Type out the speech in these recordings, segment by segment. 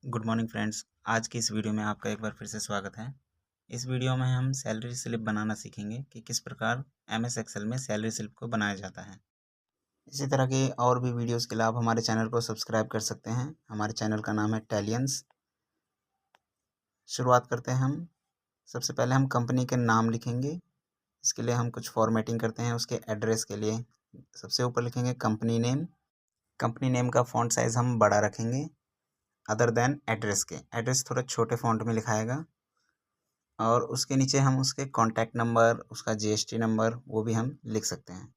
Good morning friends. आज की इस वीडियो में आपका एक बार फिर से स्वागत है। इस वीडियो में हम सैलरी स्लिप बनाना सीखेंगे कि किस प्रकार एमएस एक्सेल में सैलरी स्लिप को बनाया जाता है। इसी तरह के और भी वीडियोस के लिए आप हमारे चैनल को सब्सक्राइब कर सकते हैं। हमारे चैनल का नाम है टैलियंस। शुरुआत करते हैं हम। सबसे पहले हम कंपनी के नाम लिखेंगे। इसके लिए हम कुछ फॉर्मेटिंग करते हैं। उसके एड्रेस के लिए सबसे ऊपर लिखेंगे कंपनी नेम। कंपनी नेम का फ़ॉन्ट साइज़ हम बड़ा रखेंगे अदर देन एड्रेस के। एड्रेस थोड़ा छोटे फ़ॉन्ट में लिखाएगा। और उसके नीचे हम उसके कॉन्टैक्ट नंबर, उसका जीएसटी नंबर वो भी हम लिख सकते हैं।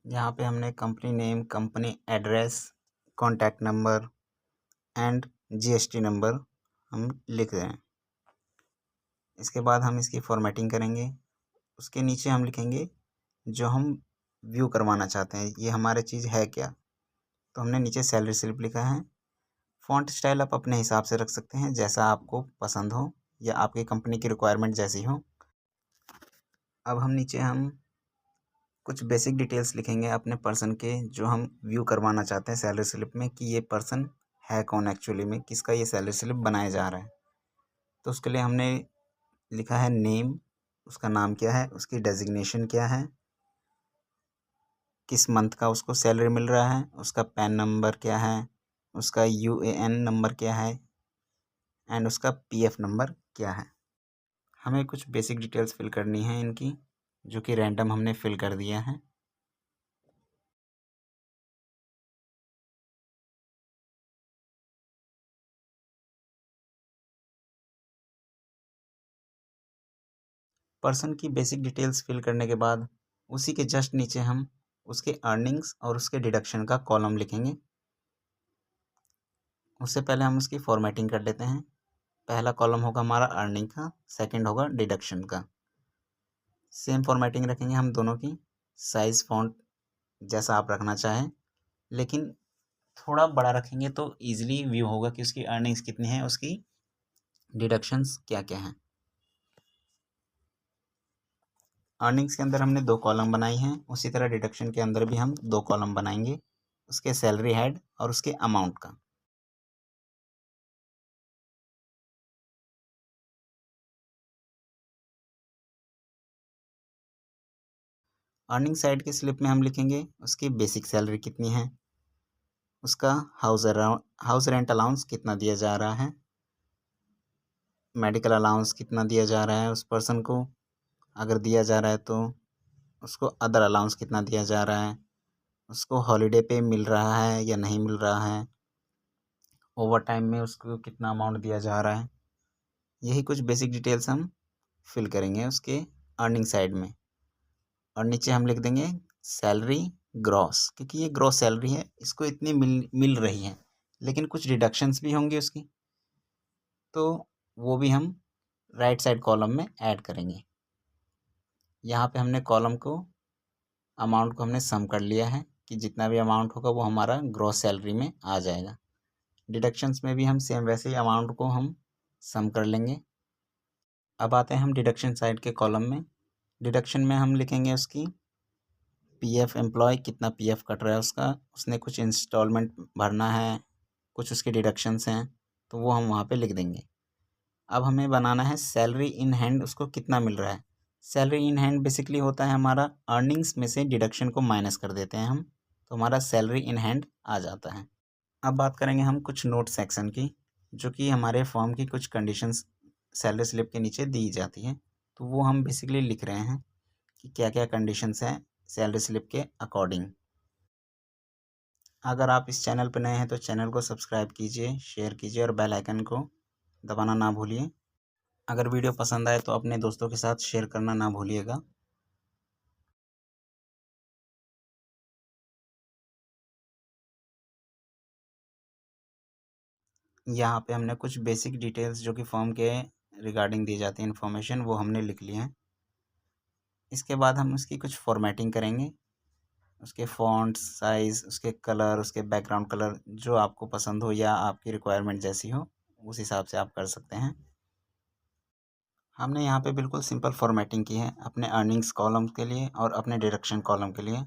यहाँ पे हमने company name, company address, contact number and GST number हम लिख रहे हैं। इसके बाद हम इसकी फॉर्मेटिंग करेंगे। उसके नीचे हम लिखेंगे जो हम व्यू करवाना चाहते हैं, ये हमारे चीज़ है क्या। तो हमने नीचे सैलरी स्लिप लिखा है। फ़ॉन्ट स्टाइल आप अपने हिसाब से रख सकते हैं, जैसा आपको पसंद हो या आपकी कंपनी की रिक्वायरमेंट जैसी हो। अब हम नीचे हम कुछ बेसिक डिटेल्स लिखेंगे अपने पर्सन के, जो हम व्यू करवाना चाहते हैं सैलरी स्लिप में, कि ये पर्सन है कौन एक्चुअली में, किसका ये सैलरी स्लिप बनाया जा रहा है। तो उसके लिए हमने लिखा है नेम, उसका नाम क्या है, उसकी डेजिग्नेशन क्या है, किस मंथ का उसको सैलरी मिल रहा है, उसका पैन नंबर क्या है, उसका यूएएन नंबर क्या है एंड उसका पीएफ नंबर क्या है। हमें कुछ बेसिक डिटेल्स फिल करनी है इनकी, जो कि रैंडम हमने फिल कर दिया है। पर्सन की बेसिक डिटेल्स फिल करने के बाद उसी के जस्ट नीचे हम उसके अर्निंग्स और उसके डिडक्शन का कॉलम लिखेंगे। उससे पहले हम उसकी फॉर्मेटिंग कर लेते हैं। पहला कॉलम होगा हमारा अर्निंग का, सेकंड होगा डिडक्शन का। सेम फॉर्मेटिंग रखेंगे हम दोनों की। साइज़ फ़ॉन्ट जैसा आप रखना चाहें, लेकिन थोड़ा बड़ा रखेंगे तो ईजिली व्यू होगा कि उसकी अर्निंग्स कितनी है, उसकी डिडक्शंस क्या क्या हैं। अर्निंग्स के अंदर हमने 2 कॉलम बनाई हैं, उसी तरह डिडक्शन के अंदर भी हम 2 कॉलम बनाएंगे, उसके सैलरी हेड और उसके अमाउंट का। अर्निंग साइड की स्लिप में हम लिखेंगे उसकी बेसिक सैलरी कितनी है, उसका हाउस रेंट अलाउंस कितना दिया जा रहा है, मेडिकल अलाउंस कितना दिया जा रहा है उस पर्सन को, अगर दिया जा रहा है तो उसको अदर अलाउंस कितना दिया जा रहा है, उसको हॉलिडे पे मिल रहा है या नहीं मिल रहा है, ओवर टाइम में उसको कितना अमाउंट दिया जा रहा है। यही कुछ बेसिक डिटेल्स हम फिल करेंगे उसके अर्निंग साइड में। और नीचे हम लिख देंगे सैलरी ग्रॉस, क्योंकि ये ग्रॉस सैलरी है, इसको इतनी मिल रही है, लेकिन कुछ डिडक्शंस भी होंगी उसकी, तो वो भी हम राइट साइड कॉलम में ऐड करेंगे। यहाँ पे हमने कॉलम को, अमाउंट को हमने सम कर लिया है कि जितना भी अमाउंट होगा वो हमारा ग्रॉस सैलरी में आ जाएगा। डिडक्शंस में भी हम सेम वैसे ही अमाउंट को हम सम कर लेंगे। अब आते हैं हम डिडक्शन साइड के कॉलम में। डिडक्शन में हम लिखेंगे उसकी पीएफ, एम्प्लॉय कितना पीएफ कट रहा है उसका, उसने कुछ इंस्टॉलमेंट भरना है, कुछ उसके डिडक्शंस हैं, तो वो हम वहाँ पे लिख देंगे। अब हमें बनाना है सैलरी इन हैंड, उसको कितना मिल रहा है। सैलरी इन हैंड बेसिकली होता है हमारा अर्निंग्स में से डिडक्शन को माइनस कर देते हैं हम, तो हमारा सैलरी इन हैंड आ जाता है। अब बात करेंगे हम कुछ नोट सेक्शन की, जो कि हमारे फॉर्म की कुछ कंडीशंस सैलरी स्लिप के नीचे दी जाती हैं, तो वो हम बेसिकली लिख रहे हैं कि क्या क्या कंडीशंस हैं सैलरी स्लिप के अकॉर्डिंग। अगर आप इस चैनल पर नए हैं तो चैनल को सब्सक्राइब कीजिए, शेयर कीजिए और बेल आइकन को दबाना ना भूलिए। अगर वीडियो पसंद आए तो अपने दोस्तों के साथ शेयर करना ना भूलिएगा। यहाँ पे हमने कुछ बेसिक डिटेल्स जो कि फॉर्म के रिगार्डिंग दी जाती है इन्फॉर्मेशन, वो हमने लिख ली है। इसके बाद हम उसकी कुछ फॉर्मेटिंग करेंगे, उसके फ़ॉन्ट्स, साइज़, उसके कलर, उसके बैकग्राउंड कलर जो आपको पसंद हो या आपकी रिक्वायरमेंट जैसी हो, उस हिसाब से आप कर सकते हैं। हमने यहाँ पे बिल्कुल सिंपल फॉर्मेटिंग की है अपने अर्निंग्स कॉलम के लिए और अपने डिडक्शन कॉलम के लिए।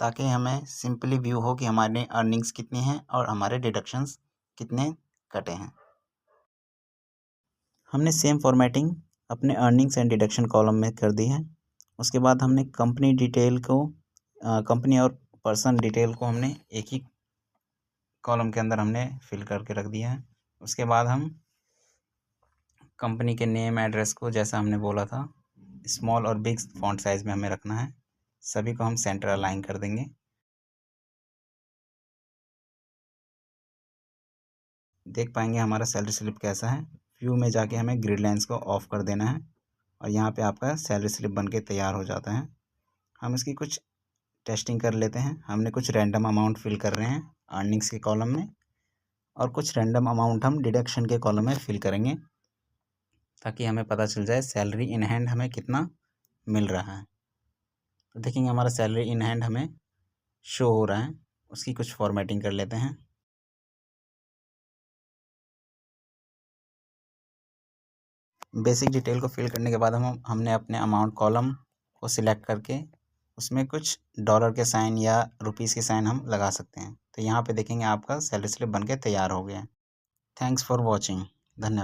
ताकि हमें सिंपली व्यू हो कि हमारे अर्निंग्स कितनी हैं और हमारे डिडक्शंस कितने कटे हैं। हमने सेम फॉर्मेटिंग अपने अर्निंग्स एंड डिडक्शन कॉलम में कर दी है। उसके बाद हमने कंपनी डिटेल को कंपनी और पर्सन डिटेल को हमने एक ही कॉलम के अंदर हमने फिल करके रख दिया है। उसके बाद हम कंपनी के नेम एड्रेस को, जैसा हमने बोला था, स्मॉल और बिग फॉन्ट साइज़ में हमें रखना है। सभी को हम सेंटर अलाइन कर देंगे। देख पाएंगे हमारा सैलरी स्लिप कैसा है। व्यू में जाके हमें ग्रिड लाइंस को ऑफ कर देना है और यहाँ पे आपका सैलरी स्लिप बन के तैयार हो जाता है। हम इसकी कुछ टेस्टिंग कर लेते हैं। हमने कुछ रैंडम अमाउंट फिल कर रहे हैं अर्निंग्स के कॉलम में और कुछ रैंडम अमाउंट हम डिडक्शन के कॉलम में फिल करेंगे ताकि हमें पता चल जाए सैलरी इन हैंड हमें कितना मिल रहा है। तो देखेंगे हमारा सैलरी इन हैंड हमें शो हो रहा है। उसकी कुछ फॉर्मेटिंग कर लेते हैं। बेसिक डिटेल को फिल करने के बाद हमने अपने अमाउंट कॉलम को सिलेक्ट करके उसमें कुछ डॉलर के साइन या रुपीज़ के साइन हम लगा सकते हैं। तो यहाँ पे देखेंगे आपका सैलरी स्लिप बन के तैयार हो गया है। Thanks for watching. धन्यवाद।